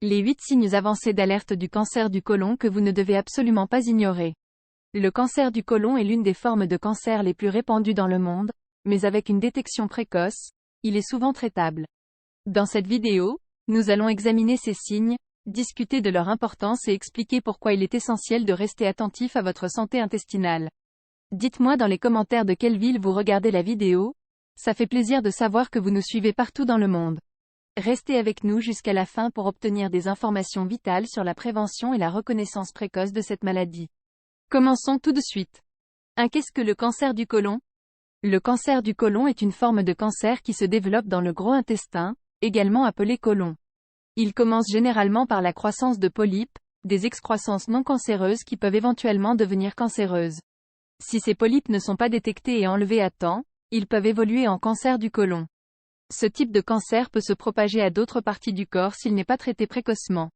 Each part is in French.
Les 8 signes avancés d'alerte du cancer du côlon que vous ne devez absolument pas ignorer. Le cancer du côlon est l'une des formes de cancer les plus répandues dans le monde, mais avec une détection précoce, il est souvent traitable. Dans cette vidéo, nous allons examiner ces signes, discuter de leur importance et expliquer pourquoi il est essentiel de rester attentif à votre santé intestinale. Dites-moi dans les commentaires de quelle ville vous regardez la vidéo, ça fait plaisir de savoir que vous nous suivez partout dans le monde. Restez avec nous jusqu'à la fin pour obtenir des informations vitales sur la prévention et la reconnaissance précoce de cette maladie. Commençons tout de suite. Qu'est-ce que le cancer du côlon? Le cancer du côlon est une forme de cancer qui se développe dans le gros intestin, également appelé côlon. Il commence généralement par la croissance de polypes, des excroissances non cancéreuses qui peuvent éventuellement devenir cancéreuses. Si ces polypes ne sont pas détectés et enlevés à temps, ils peuvent évoluer en cancer du côlon. Ce type de cancer peut se propager à d'autres parties du corps s'il n'est pas traité précocement.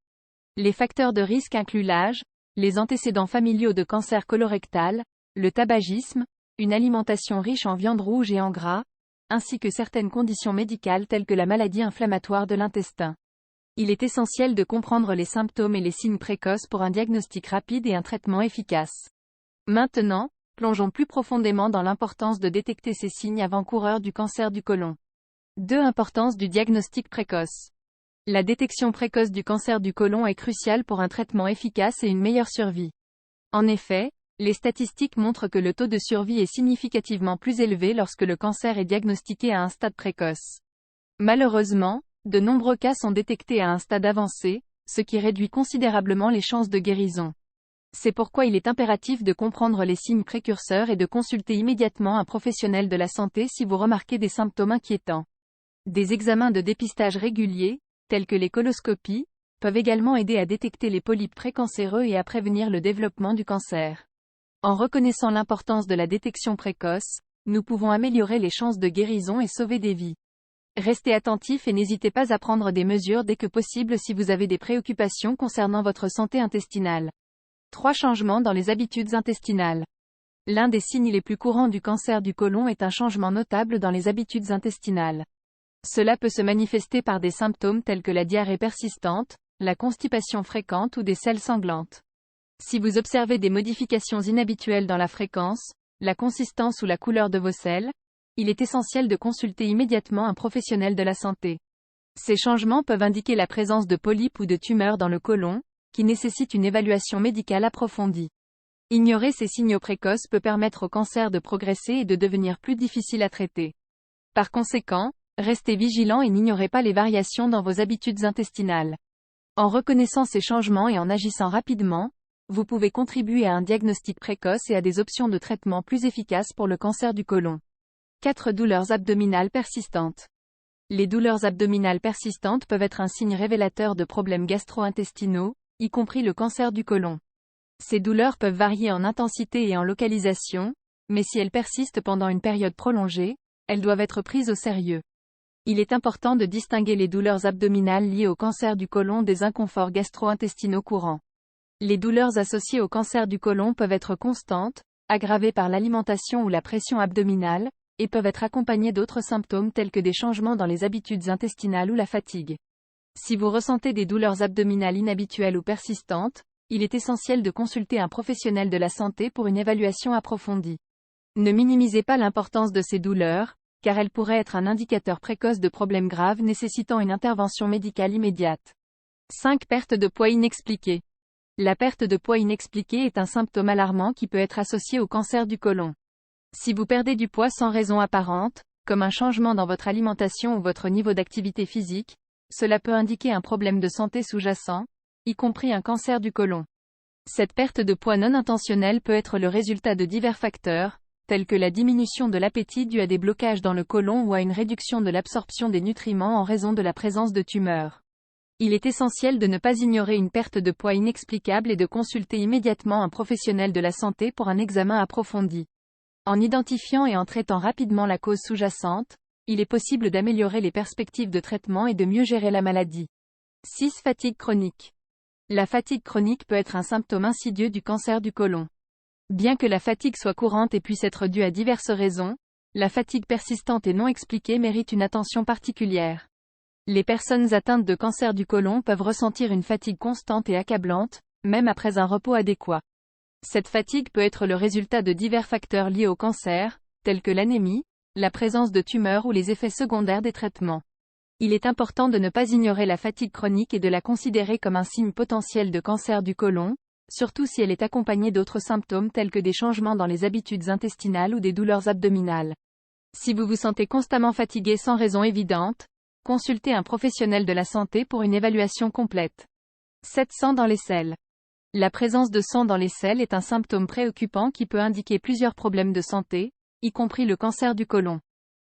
Les facteurs de risque incluent l'âge, les antécédents familiaux de cancer colorectal, le tabagisme, une alimentation riche en viande rouge et en gras, ainsi que certaines conditions médicales telles que la maladie inflammatoire de l'intestin. Il est essentiel de comprendre les symptômes et les signes précoces pour un diagnostic rapide et un traitement efficace. Maintenant, plongeons plus profondément dans l'importance de détecter ces signes avant-coureurs du cancer du côlon. 2. Importance du diagnostic précoce. La détection précoce du cancer du côlon est cruciale pour un traitement efficace et une meilleure survie. En effet, les statistiques montrent que le taux de survie est significativement plus élevé lorsque le cancer est diagnostiqué à un stade précoce. Malheureusement, de nombreux cas sont détectés à un stade avancé, ce qui réduit considérablement les chances de guérison. C'est pourquoi il est impératif de comprendre les signes précurseurs et de consulter immédiatement un professionnel de la santé si vous remarquez des symptômes inquiétants. Des examens de dépistage réguliers, tels que les coloscopies, peuvent également aider à détecter les polypes précancéreux et à prévenir le développement du cancer. En reconnaissant l'importance de la détection précoce, nous pouvons améliorer les chances de guérison et sauver des vies. Restez attentifs et n'hésitez pas à prendre des mesures dès que possible si vous avez des préoccupations concernant votre santé intestinale. 3 changements dans les habitudes intestinales. L'un des signes les plus courants du cancer du côlon est un changement notable dans les habitudes intestinales. Cela peut se manifester par des symptômes tels que la diarrhée persistante, la constipation fréquente ou des selles sanglantes. Si vous observez des modifications inhabituelles dans la fréquence, la consistance ou la couleur de vos selles, il est essentiel de consulter immédiatement un professionnel de la santé. Ces changements peuvent indiquer la présence de polypes ou de tumeurs dans le côlon, qui nécessitent une évaluation médicale approfondie. Ignorer ces signaux précoces peut permettre au cancer de progresser et de devenir plus difficile à traiter. Par conséquent, restez vigilants et n'ignorez pas les variations dans vos habitudes intestinales. En reconnaissant ces changements et en agissant rapidement, vous pouvez contribuer à un diagnostic précoce et à des options de traitement plus efficaces pour le cancer du côlon. 4. Douleurs abdominales persistantes. Les douleurs abdominales persistantes peuvent être un signe révélateur de problèmes gastro-intestinaux, y compris le cancer du côlon. Ces douleurs peuvent varier en intensité et en localisation, mais si elles persistent pendant une période prolongée, elles doivent être prises au sérieux. Il est important de distinguer les douleurs abdominales liées au cancer du côlon des inconforts gastro-intestinaux courants. Les douleurs associées au cancer du côlon peuvent être constantes, aggravées par l'alimentation ou la pression abdominale, et peuvent être accompagnées d'autres symptômes tels que des changements dans les habitudes intestinales ou la fatigue. Si vous ressentez des douleurs abdominales inhabituelles ou persistantes, il est essentiel de consulter un professionnel de la santé pour une évaluation approfondie. Ne minimisez pas l'importance de ces douleurs, car elles pourraient être un indicateur précoce de problèmes graves nécessitant une intervention médicale immédiate. 5. Perte de poids inexpliquée. La perte de poids inexpliquée est un symptôme alarmant qui peut être associé au cancer du côlon. Si vous perdez du poids sans raison apparente, comme un changement dans votre alimentation ou votre niveau d'activité physique, cela peut indiquer un problème de santé sous-jacent, y compris un cancer du côlon. Cette perte de poids non intentionnelle peut être le résultat de divers facteurs, tels que la diminution de l'appétit due à des blocages dans le côlon ou à une réduction de l'absorption des nutriments en raison de la présence de tumeurs. Il est essentiel de ne pas ignorer une perte de poids inexplicable et de consulter immédiatement un professionnel de la santé pour un examen approfondi. En identifiant et en traitant rapidement la cause sous-jacente, il est possible d'améliorer les perspectives de traitement et de mieux gérer la maladie. 6. Fatigue chronique. La fatigue chronique peut être un symptôme insidieux du cancer du côlon. Bien que la fatigue soit courante et puisse être due à diverses raisons, la fatigue persistante et non expliquée mérite une attention particulière. Les personnes atteintes de cancer du côlon peuvent ressentir une fatigue constante et accablante, même après un repos adéquat. Cette fatigue peut être le résultat de divers facteurs liés au cancer, tels que l'anémie, la présence de tumeurs ou les effets secondaires des traitements. Il est important de ne pas ignorer la fatigue chronique et de la considérer comme un signe potentiel de cancer du côlon, surtout si elle est accompagnée d'autres symptômes tels que des changements dans les habitudes intestinales ou des douleurs abdominales. Si vous vous sentez constamment fatigué sans raison évidente, consultez un professionnel de la santé pour une évaluation complète. 7 sang dans les selles. La présence de sang dans les selles est un symptôme préoccupant qui peut indiquer plusieurs problèmes de santé, y compris le cancer du côlon.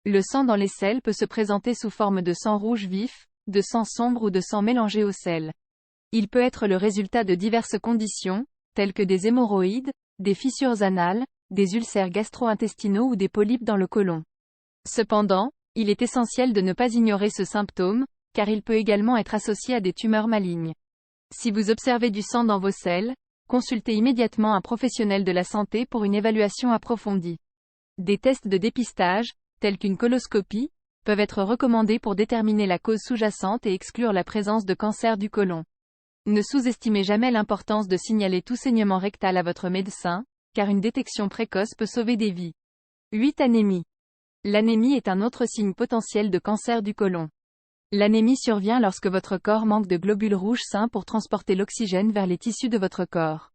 Le sang dans les selles peut se présenter sous forme de sang rouge vif, de sang sombre ou de sang mélangé au sel. Il peut être le résultat de diverses conditions, telles que des hémorroïdes, des fissures anales, des ulcères gastro-intestinaux ou des polypes dans le côlon. Cependant, il est essentiel de ne pas ignorer ce symptôme, car il peut également être associé à des tumeurs malignes. Si vous observez du sang dans vos selles, consultez immédiatement un professionnel de la santé pour une évaluation approfondie. Des tests de dépistage, tels qu'une coloscopie, peuvent être recommandés pour déterminer la cause sous-jacente et exclure la présence de cancer du côlon. Ne sous-estimez jamais l'importance de signaler tout saignement rectal à votre médecin, car une détection précoce peut sauver des vies. 8. Anémie. L'anémie est un autre signe potentiel de cancer du côlon. L'anémie survient lorsque votre corps manque de globules rouges sains pour transporter l'oxygène vers les tissus de votre corps.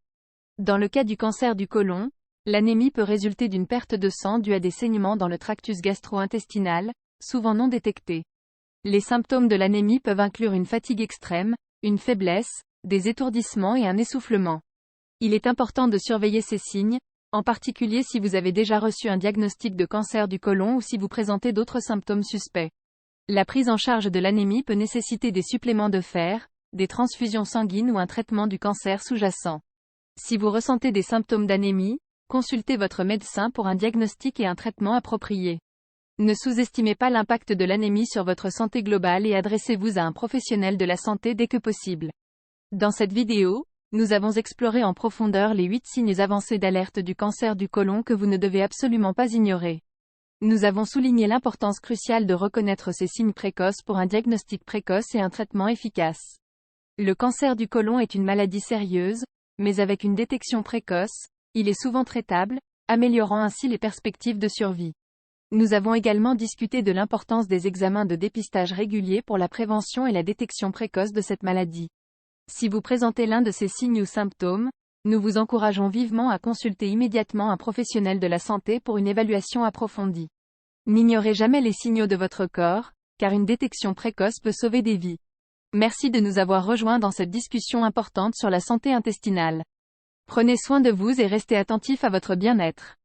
Dans le cas du cancer du côlon, l'anémie peut résulter d'une perte de sang due à des saignements dans le tractus gastro-intestinal, souvent non détectés. Les symptômes de l'anémie peuvent inclure une fatigue extrême, une faiblesse, des étourdissements et un essoufflement. Il est important de surveiller ces signes, en particulier si vous avez déjà reçu un diagnostic de cancer du côlon ou si vous présentez d'autres symptômes suspects. La prise en charge de l'anémie peut nécessiter des suppléments de fer, des transfusions sanguines ou un traitement du cancer sous-jacent. Si vous ressentez des symptômes d'anémie, consultez votre médecin pour un diagnostic et un traitement approprié. Ne sous-estimez pas l'impact de l'anémie sur votre santé globale et adressez-vous à un professionnel de la santé dès que possible. Dans cette vidéo, nous avons exploré en profondeur les 8 signes avancés d'alerte du cancer du côlon que vous ne devez absolument pas ignorer. Nous avons souligné l'importance cruciale de reconnaître ces signes précoces pour un diagnostic précoce et un traitement efficace. Le cancer du côlon est une maladie sérieuse, mais avec une détection précoce, il est souvent traitable, améliorant ainsi les perspectives de survie. Nous avons également discuté de l'importance des examens de dépistage réguliers pour la prévention et la détection précoce de cette maladie. Si vous présentez l'un de ces signes ou symptômes, nous vous encourageons vivement à consulter immédiatement un professionnel de la santé pour une évaluation approfondie. N'ignorez jamais les signaux de votre corps, car une détection précoce peut sauver des vies. Merci de nous avoir rejoints dans cette discussion importante sur la santé intestinale. Prenez soin de vous et restez attentifs à votre bien-être.